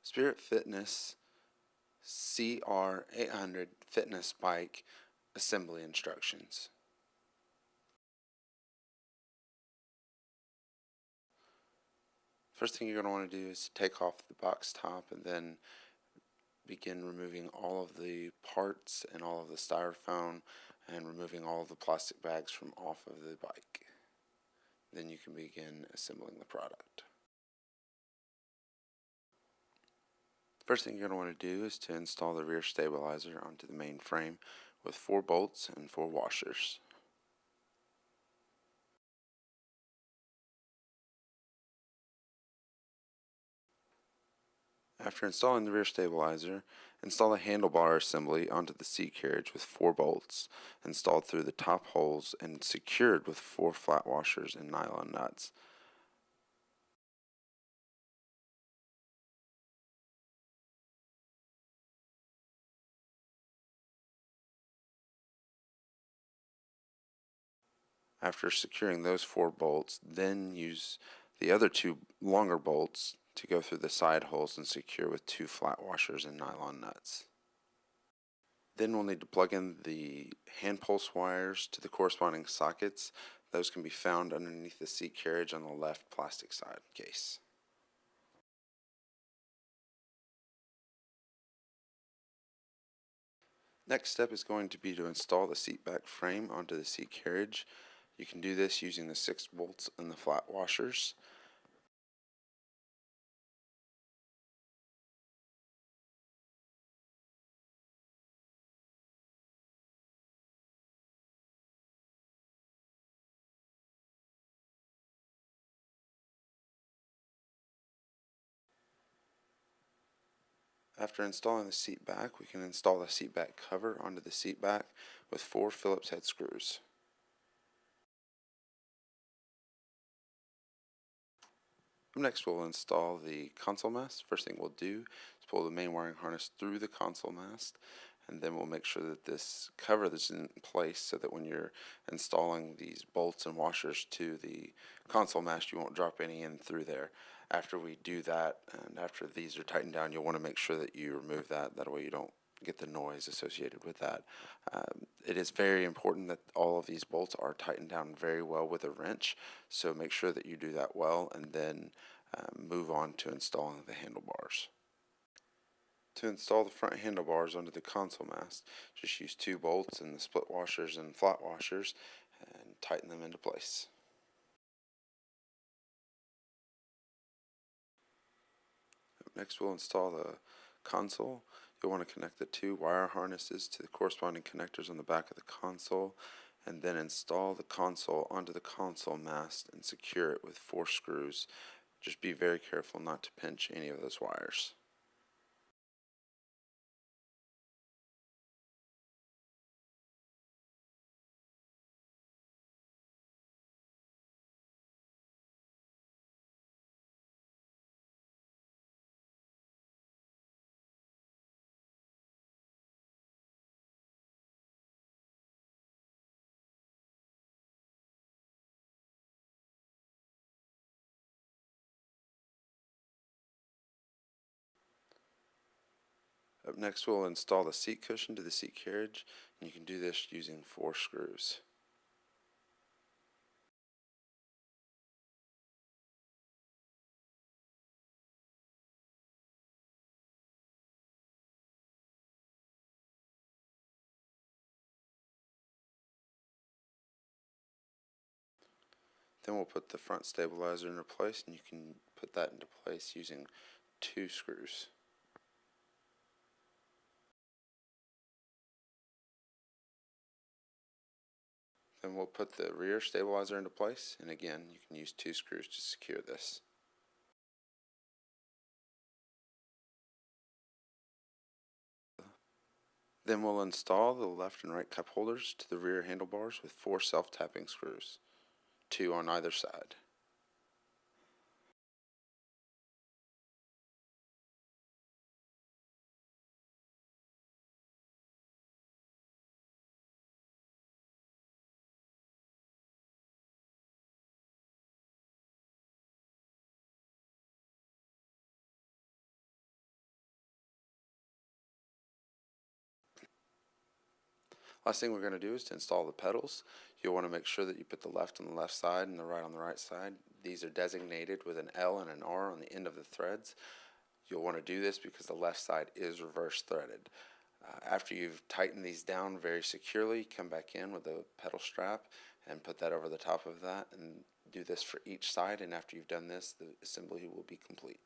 Spirit Fitness CR800 Fitness Bike Assembly Instructions. First thing you're going to want to do is take off the box top and then begin removing all of the parts and all of the styrofoam and removing all of the plastic bags from off of the bike. Then you can begin assembling the product. First thing you're going to want to do is to install the rear stabilizer onto the main frame with 4 bolts and 4 washers. After installing the rear stabilizer, install the handlebar assembly onto the seat carriage with 4 bolts installed through the top holes and secured with 4 flat washers and nylon nuts. After securing those 4 bolts, then use the other 2 longer bolts to go through the side holes and secure with 2 flat washers and nylon nuts. Then we'll need to plug in the hand pulse wires to the corresponding sockets. Those can be found underneath the seat carriage on the left plastic side case. Next step is going to be to install the seat back frame onto the seat carriage. You can do this using the 6 bolts and the flat washers. After installing the seat back, we can install the seat back cover onto the seat back with 4 Phillips head screws. Next we'll install the console mast. First thing we'll do is pull the main wiring harness through the console mast, and then we'll make sure that this cover is in place so that when you're installing these bolts and washers to the console mast, you won't drop any in through there. After we do that, and after these are tightened down, you'll want to make sure that you remove that way you don't get the noise associated with that. It is very important that all of these bolts are tightened down very well with a wrench, so make sure that you do that well, and then move on to installing the handlebars. To install the front handlebars onto the console mast, just use 2 bolts and the split washers and flat washers and tighten them into place. Next we'll install the console. You'll want to connect the 2 wire harnesses to the corresponding connectors on the back of the console, and then install the console onto the console mast and secure it with 4 screws. Just be very careful not to pinch any of those wires. Up next we'll install the seat cushion to the seat carriage, and you can do this using 4 screws. Then we'll put the front stabilizer into place, and you can put that into place using 2 screws. Then we'll put the rear stabilizer into place, and again you can use 2 screws to secure this. Then we'll install the left and right cup holders to the rear handlebars with 4 self-tapping screws, 2 on either side. Last thing we're going to do is to install the pedals. You'll want to make sure that you put the left on the left side and the right on the right side. These are designated with an L and an R on the end of the threads. You'll want to do this because the left side is reverse threaded. After you've tightened these down very securely, come back in with a pedal strap and put that over the top of that, and do this for each side, and after you've done this, the assembly will be complete.